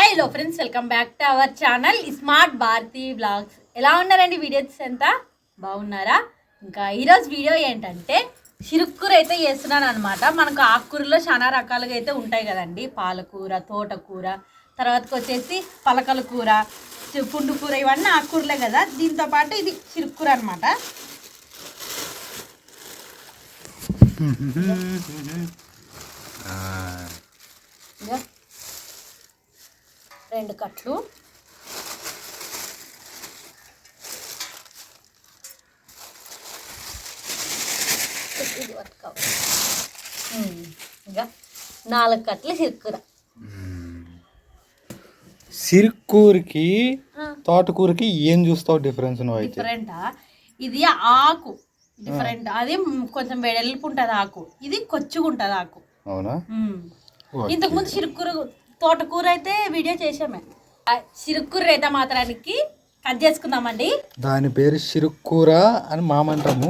Hello friends, welcome back to our channel smart Bharathi blogs. ఎలా ఉన్నారండి? Videos ఎంత బాగున్నారా? ఇంకా ఈరోజు వీడియో ఏంటంటే చిరుక్కూర అయితే చేస్తున్నాను అనమాట. మనకు ఆకుకూరలో చాలా రకాలుగా అయితే ఉంటాయి కదండి. పాలకూర, తోటకూర, తర్వాతకి వచ్చేసి పలకల కూర, పుండు కూర, ఇవన్నీ ఆకుకూరలే కదా. దీంతో పాటు ఇది చిరుక్కూర అనమాట. రెండు కట్లు ఇంకా 4 కట్లు సిరుకూర. సిరుకూరకి తోటకూరకి ఏం చూస్తావు డిఫరెన్స్? డిఫరెంటా? ఇది ఆకు డిఫరెంట్, అది కొంచెం వెడల్పు ఉంటుంది ఆకు, ఇది కొచ్చుగా ఉంటుంది ఆకు. అవునా? ఇంతకుముందు సిరుకూర, తోటకూర అయితే వీడియో చేసామే. సిరుకూర అయితే మాత్రానికి కట్ చేసుకుందామండి. దాని పేరు సిరుకూర అని మామంటాము,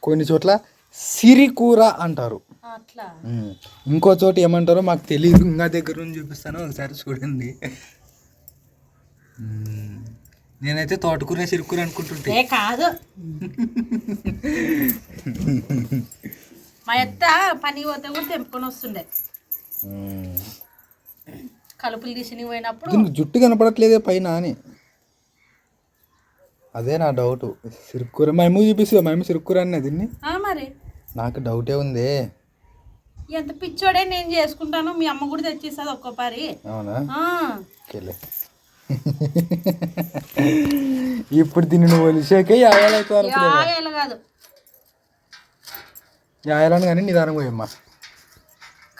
కొన్ని చోట్ల సిరికూర అంటారు. అట్లా ఇంకో చోట ఏమంటారో మాకు తెలియదు. ఇంకా దగ్గర నుంచి చూపిస్తాను, ఒకసారి చూడండి. నేనైతే తోటకూర సిరుకూర అనుకుంటుంటే కాదు. మా అత్త పని పోతే కూడా తెంపుకొని వస్తుండే. కలుపులు తీసి పోయినప్పుడు జుట్టు కనపడట్లేదే పైన అని, అదే నా డౌట్. సిరుకూర మేము చూపిస్తా, మేము సిరుకూర అన్న దీన్ని. మరి నాకు డౌటే ఉంది. ఎంత పిచ్చోడే, నేను చేసుకుంటాను, మీ అమ్మ కూడా తెచ్చిస్తుంది ఒక్కోపారి. అవునా? ఇప్పుడు దీన్ని నువ్వు ఒలిసాకే యాయాలు కాదు, యాయాలని కానీ నిదానం పోయమ్మా.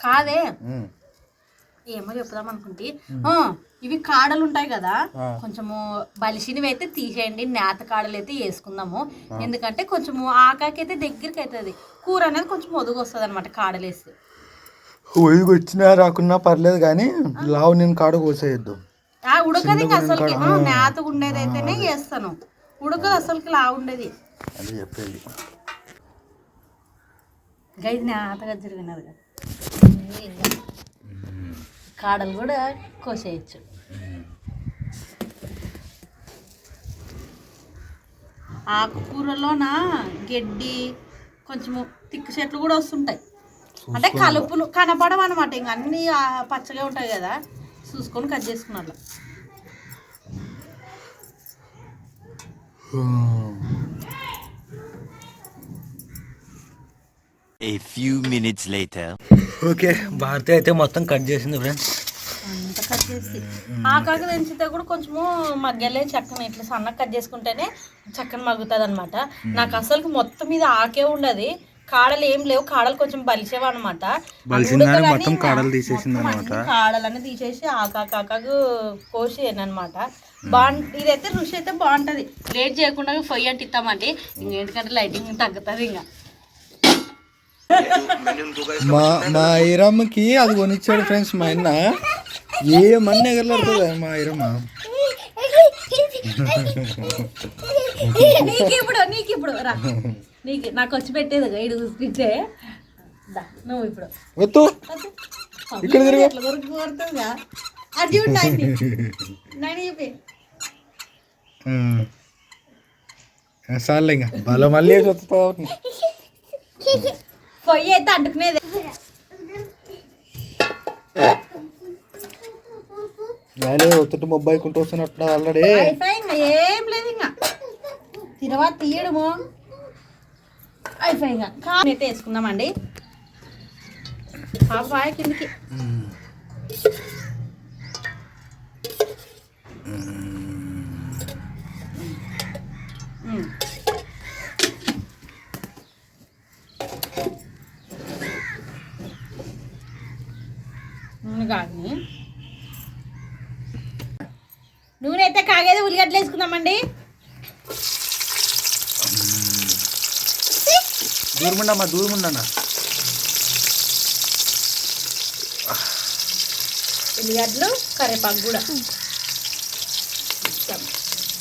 కాదే, ఏమో చెప్దాం అనుకుంటే, ఇవి కాడలు ఉంటాయి కదా, కొంచెము బలిసినవి అయితే తీసేయండి, నేత కాడలు అయితే వేసుకుందాము. ఎందుకంటే కొంచెము ఆకాకైతే దగ్గరికి అవుతుంది, కూర అనేది కొంచెం ఒదుగు వస్తుంది అనమాట కాడలు వేస్తే. ఒదుగు వచ్చినా రాకున్నా పర్లేదు, కానీ లావు నేను కాడ కోసేయద్దు. ఉడకది ఇంకా అసలుకి, నేతగా ఉండేది అయితేనే వేస్తాను, ఉడకదు అసలుకి లావు ఉండేది. అది చెప్పేది గైది నేతగా జరిగినది కదా. కాడలు కూడా కోసేయచ్చు. ఆకుకూరలోన గడ్డి కొంచెము తిక్కు చెట్లు కూడా వస్తుంటాయి, అంటే కలుపులు కనపడవు అనమాట. ఇంక అన్నీ పచ్చగా ఉంటాయి కదా, చూసుకొని కట్ చేసుకున్నారు. A few minutes later. Okay, Bharathi అయితే మొత్తం కట్ చేసింది ఫ్రెండ్స్. అంతా కట్ చేసి ఆకాకు తెంచితే కూడా కొంచెము మగ్గలే చక్కని ఇట్లా సన్నగా కట్ చేసుకుంటేనే చక్కని మగ్గుతుంది అనమాట. నాకు అసలు మొత్తం మీద ఆకే ఉండదు, కాడలు ఏం లేవు, కాడలు కొంచెం బలిసేవా అనమాట. కాడలన్నీ తీసేసి ఆకాకు కోసి అనమాట. ఇదైతే రుచి అయితే బాగుంటుంది. లేట్ చేయకుండా పొయ్యి అంటే ఇస్తామండి, ఇంకేంటికంటే లైటింగ్ తగ్గుతుంది. ఇంకా మా ఐరమ్మకి అది కొనిచ్చాడు ఫ్రెండ్స్ మా అన్న. ఏమన్నా ఎగరలాడుతుంది మా ఐరమ్మ. నీకు ఇప్పుడు రా, నీకు నాకు వచ్చి పెట్టేది ఇడు చూస్తే నువ్వు ఇప్పుడు వద్దు ఇక్కడ కొడుతుందా అది చెప్పి సార్లే ఇంకా బలం మళ్ళీ వస్తావు. పొయ్యి అయితే అంటుకునేది. ఒత్తుటి మొబ్బాయి కుంటూ వస్తున్నట్టు ఆల్రెడీ ఏం లేదు. ఇంకా తర్వాత తీయడము అయిపోయి ఇంకా అయితే వేసుకుందామండి. పాపాయ కిందికి నూనె అయితే కాగేది, ఉల్లిగడ్డలు వేసుకుందామండి. దూరముండమ్మా, దూరముండన్నా. ఉల్లిగడ్డలు, కరివేపాకు కూడా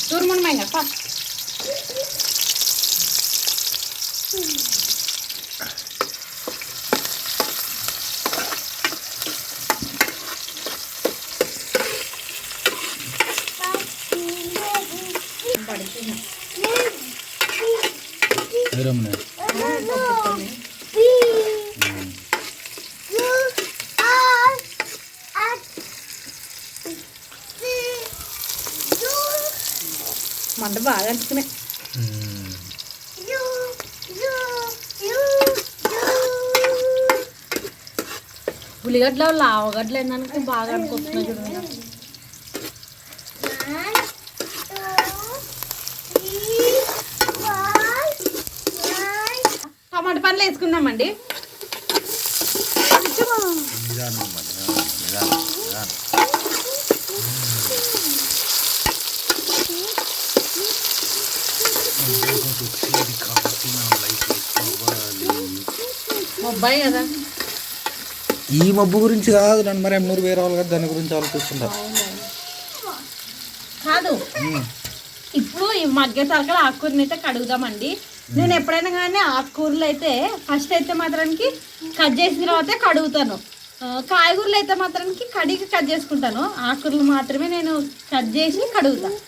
దూరముండమా. ఇంకా ఐరమ్నే మంట బాగా అంటుకునే ఉల్లిగడ్డలు లావగడ్డలు ఏందనుకో బాగా అనుకుంటున్నా చూడండి. టమాటా పండ్లు వేసుకుందామండి. మొబ్బాయి కదా ఈ మబ్బు గురించి కాదు నన్ను మరి ఎన్నూరు వేరే వాళ్ళు కదా దాని గురించి ఆలోచిస్తుంటా. కాదు ఇప్పుడు ఈ మగ్గ తరగల ఆకుకూరని అయితే కడుగుదామండి. నేను ఎప్పుడైనా కానీ ఆకుకూరలు అయితే ఫస్ట్ అయితే మాత్రానికి కట్ చేసిన తర్వాత కడుగుతాను. కాయగూరలు అయితే మాత్రానికి కడిగి కట్ చేసుకుంటాను. ఆకుకూరలు మాత్రమే నేను కట్ చేసి కడుగుతాను.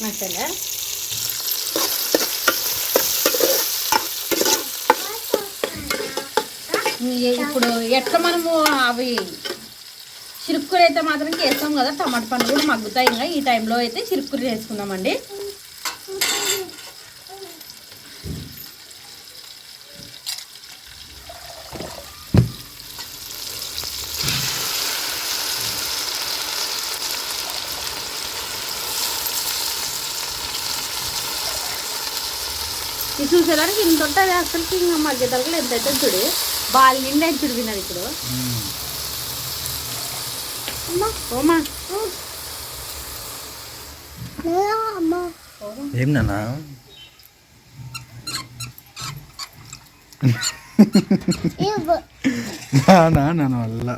మసాలా ఇప్పుడు ఎట్లా మనము అవి చిరుక్కురు అయితే మాత్రం వేస్తాం కదా, టమాటా పండ్లు కూడా మగ్గుతాయి. ఇంకా ఈ టైంలో అయితే చిరుక్కురు వేసుకుందామండి. ఇది చూసేదానికి ఇంత ఉంటుంది అసలుకి. ఇంకా మధ్య తరగలు ఎంత అవుతుంది చూడు, బాల్ నిండా చూడు విన్నది ఇప్పుడు. ఓమా ఏం నాన్న నాన్న వల్ల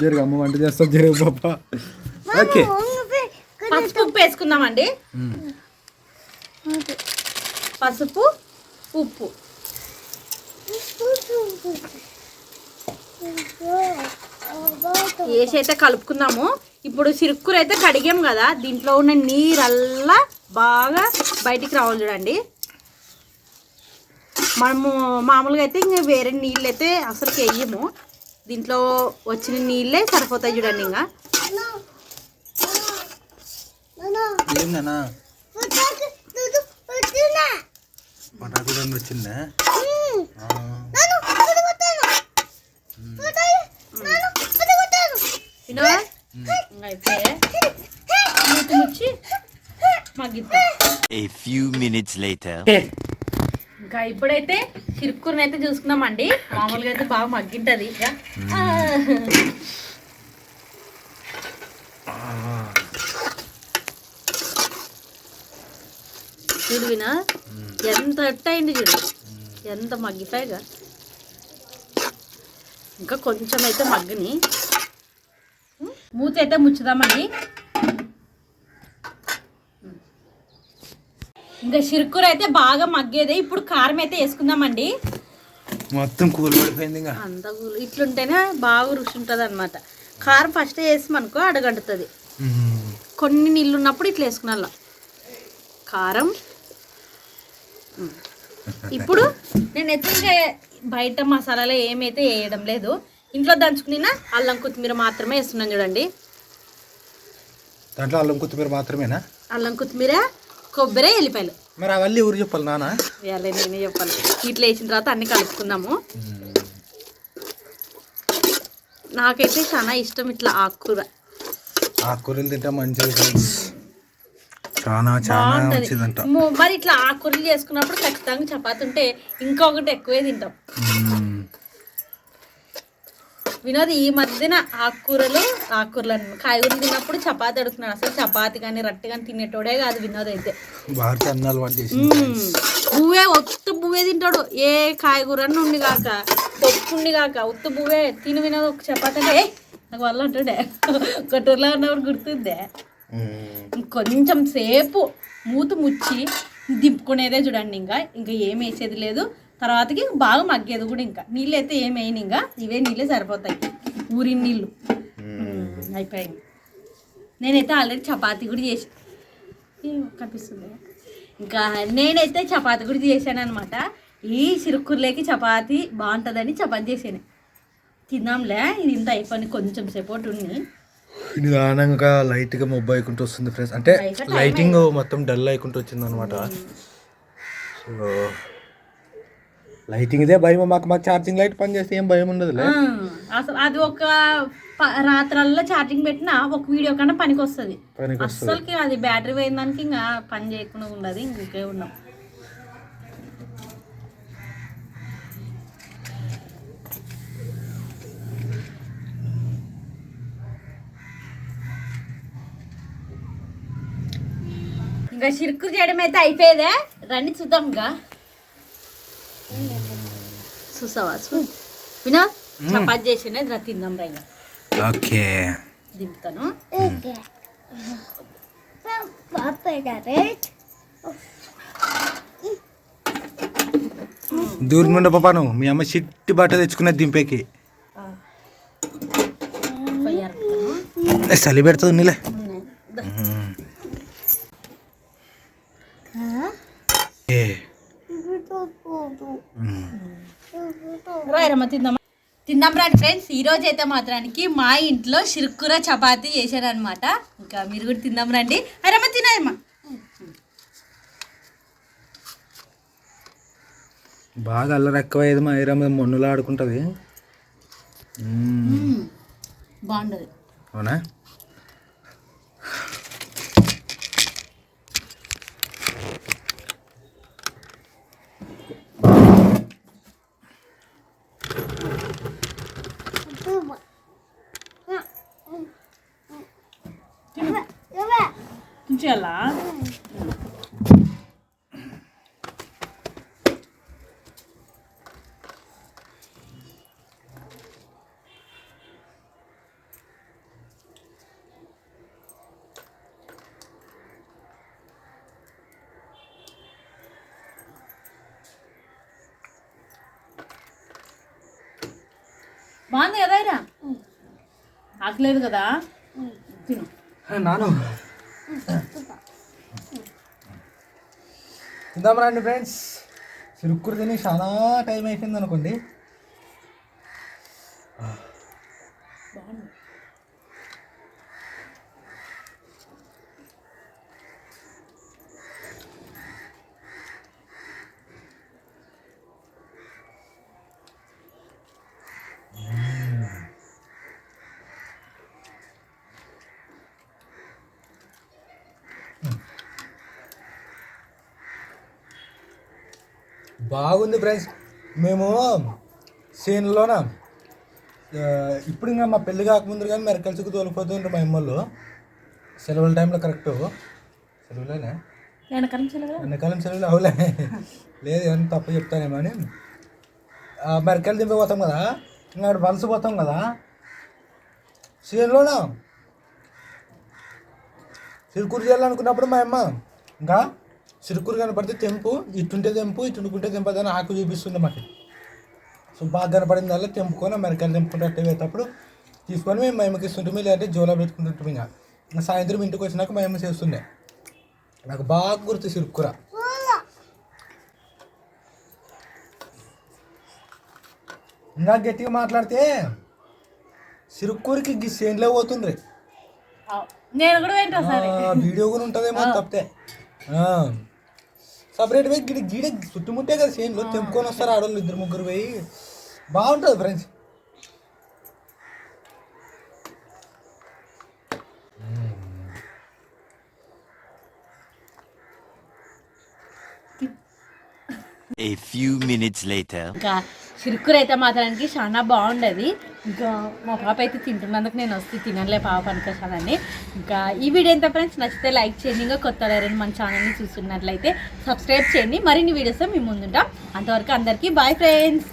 జరుగు అమ్మ వంట చేస్తా జరుగు పాప. ఓకే పసుపు ఉప్పు వేసుకుందామండి. పసుపు ఉప్పు వేసి అయితే కలుపుకుందాము. ఇప్పుడు సిరుక్కురు అయితే కడిగాం కదా, దీంట్లో ఉన్న నీరల్లా బాగా బయటికి రావాలి చూడండి. మనము మామూలుగా అయితే ఇంకా వేరే నీళ్ళు అయితే అసలు వేయము, దీంట్లో వచ్చిన నీళ్ళే సరిపోతాయి చూడండి. ఇంకా వచ్చిందా అయితే ముచ్చి మగ్గిద్దాం. A few minutes later. ఇంకా ఇప్పుడైతే చిరుక్కురుని అయితే చూసుకున్నామండి. మామూలుగా అయితే బాగా మగ్గింటది. ఇక చూడు వినా ఎంత అయింది చూడు, ఎంత మగ్గిపోయిగా. ఇంకా కొంచెం అయితే మగ్గని మూత అయితే ముచ్చుదామండి. ఇంకా చిరుక్కుర అయితే బాగా మగ్గేదే. ఇప్పుడు కారం అయితే వేసుకుందామండి. మొత్తం కూల్ పడిపోయింది. అంత కూల్ ఇట్లుంటేనే బాగా రుచి ఉంటుంది అనమాట. కారం ఫస్ట్ వేసామనుకో అడగంటుతుంది. కొన్ని నీళ్ళు ఉన్నప్పుడు ఇట్లా వేసుకున్నా కారం. ఇప్పుడు నేను ఎత్తుగా బయట మసాలాలు ఏమైతే వేయడం లేదు, ఇంట్లో దంచుకున్న అల్లం కొత్తిమీర మాత్రమే వేస్తున్నాను చూడండి. దాంట్లో అల్లం కొత్తిమీర మాత్రమేనా? అల్లం కొత్తిమీర, కొబ్బరి, ఎల్లిపాయలు. మరి అవన్నీ ఊరు చెప్పాలి నాన్న? వేయాలి, నేనే చెప్పాలి. ఇట్లా వేసిన తర్వాత అన్ని కలుపుకుందాము. నాకైతే చాలా ఇష్టం ఇట్లా ఆకుకూర. ఆకుకూరలు తింటే మంచిది. చాలా బాగుంటది వచ్చిందంట. మరి ఇట్లా ఆకుకూరలు చేసుకున్నప్పుడు ఖచ్చితంగా చపాతి ఉంటే ఇంకొకటి ఎక్కువే తింటాం. వినోద్ ఈ మధ్యన ఆకుకూరలు కాయగూరలు తిన్నప్పుడు చపాతి అడుగుతున్నాడు. అసలు చపాతి కానీ రొట్టె కానీ తినేటోడే కాదు వినోద్ అయితే. బువ్వే బువ్వే తింటాడు. ఏ కాయగూర ఉండి కాక పప్పు ఉండి కాక బువ్వే తిని వినోద్ ఒక చపాతి అంటే నాకు వల్ల అంటాడే కొట్టూరులో ఉన్నప్పుడు గుర్తుందే. కొంచెం సేపు మూత ముచ్చి దింపుకునేదే చూడండి. ఇంకా ఏం వేసేది లేదు. తర్వాతకి బాగా మగ్గేది కూడా. ఇంకా నీళ్ళు అయితే ఏం వేయను. ఇంకా ఇవే నీళ్ళే సరిపోతాయి, ఊరిన నీళ్ళు. అయిపోయాయి. నేనైతే ఆల్రెడీ చపాతీ కూడా చేసి కనిపిస్తుంది. ఇంకా నేనైతే చపాతీ కూడా చేశాను అనమాట. ఈ సిరుక్కుర్లేకి చపాతీ బాగుంటుందని చపాతీ చేసాను. తిందాంలే ఇది ఇంత అయిపోయి కొంచెం సేపు ఉండి నిదానంగా లైట్గా మొబ్బు అయికుంటూ వస్తుంది ఫ్రెండ్స్. అంటే లైటింగ్ మొత్తం డల్ అయికుంటూ వచ్చింది అనమాట. సో లైటింగ్ ఇదే భయం. మాకు ఛార్జింగ్ లైట్ పని చేస్తే ఏం భయం ఉండదులే. అసలు అది ఒక రాత్రల్లో ఛార్జింగ్ పెట్టినా ఒక వీడియో కన్నా పనికి వస్తుంది. అస్సలకి అది బ్యాటరీ పోయిందానికి ఇంకా పని చేయకుండా ఉండదు. ఇంకే ఉన్నాం. ఇంకా చిరుకు చేయడం అయితే అయిపోయేదే. రండి చూద్దాం. ఇంకా చూసావా వినా చపాతి చేసిన తిందాం రా. ఇంకా ఓకే దింపుతాను. దూరం నుండి పాపా నువ్వు మీ అమ్మ చిట్టి బట్ట తెచ్చుకున్నది దింపేకి. చలి పెడుతుంది నీలే. రాయరమ్మ తిందాం రండి ఫ్రెండ్స్. ఈ రోజు అయితే మాత్రానికి మా ఇంట్లో చిరుక్కుర చపాతీ చేశాను అనమాట. ఇంకా మీరు కూడా తిందాం రండి. అరమ్మ తినాయమ్మా. బాగా అల్లరి ఎక్కువయ్యేది మా ఐరమ్మ మొన్నులా ఆడుకుంటుంది. బాగుండదు అవునా? ఉంచేయాలా? బాగుంది కదా ఇరా? ఆకలేదు కదా? తిను నాను. తిందాం రండి ఫ్రెండ్స్. చిరుక్కురు తిని చాలా టైం అయిపోయింది అనుకోండి. బాగుంది ఫ్రెండ్స్. మేము సీన్లోన ఇప్పుడు ఇంకా మా పెళ్ళి కాకముందు కానీ మెరకల చుక్కు తోలిపోతుంటారు మా అమ్మలు. సెలవుల టైంలో కరెక్ట్ సెలవులేనా ఎండాకాలం సెలవులు అవులే లేదు ఏమన్నా తప్పు చెప్తానేమో అని మెరకలు దింపిపోతాం కదా. ఇంకా వలస పోతాం కదా సీన్లోన చిరుకూరు చేయాలనుకున్నప్పుడు మా అమ్మ ఇంకా చిరుకూరు కనపడితే తెంపు, ఇటుంటే తెంపు, ఇటుండుకుంటే తెంపదని ఆకు చూపిస్తుండే మాకు. సో బాగా కనపడింది వల్ల తెంపుకొని మెరకాయలు తెంపుకుంటే అట్టే వేసేటప్పుడు తీసుకొని మేము మా అమ్మకి ఇస్తుంటాము. లేదంటే జోలో పెట్టుకుంటుంటాం. ఇంకా సాయంత్రం ఇంటికి వచ్చినాక మా అమ్మ చేస్తుండే. నాకు బాగా గుర్తు చిరుకూర. ఇంకా గట్టిగా మాట్లాడితే చిరుకూరికి చేనులో పోతుండ్రి. నేను కూడా వీడియో కూడా ఉంటుందేమో తప్పితే సపరేట్ పోయి గీడ చుట్టుముట్టే కదా చేనులో తెంపుకొని వస్తారు ఆడవాళ్ళు 2-3 పోయి. బాగుంటుంది friends. A few minutes later. ఇంకా చిరుక్కుర అయితే మాత్రానికి చాలా బాగుండేది. ఇంకా మా పాప అయితే తింటున్నందుకు నేను వస్తే తినలే పాప అనుకోసానని. ఇంకా ఈ వీడియో ఎంత ఫ్రెండ్స్ నచ్చితే లైక్ చేయండి. ఇంకా కొత్త ఎవరైనా మన ఛానల్ని చూస్తున్నట్లయితే సబ్స్క్రైబ్ చేయండి. మరిన్ని వీడియోస్ మేము ముందుంటాం. అంతవరకు అందరికీ బాయ్ ఫ్రెండ్స్.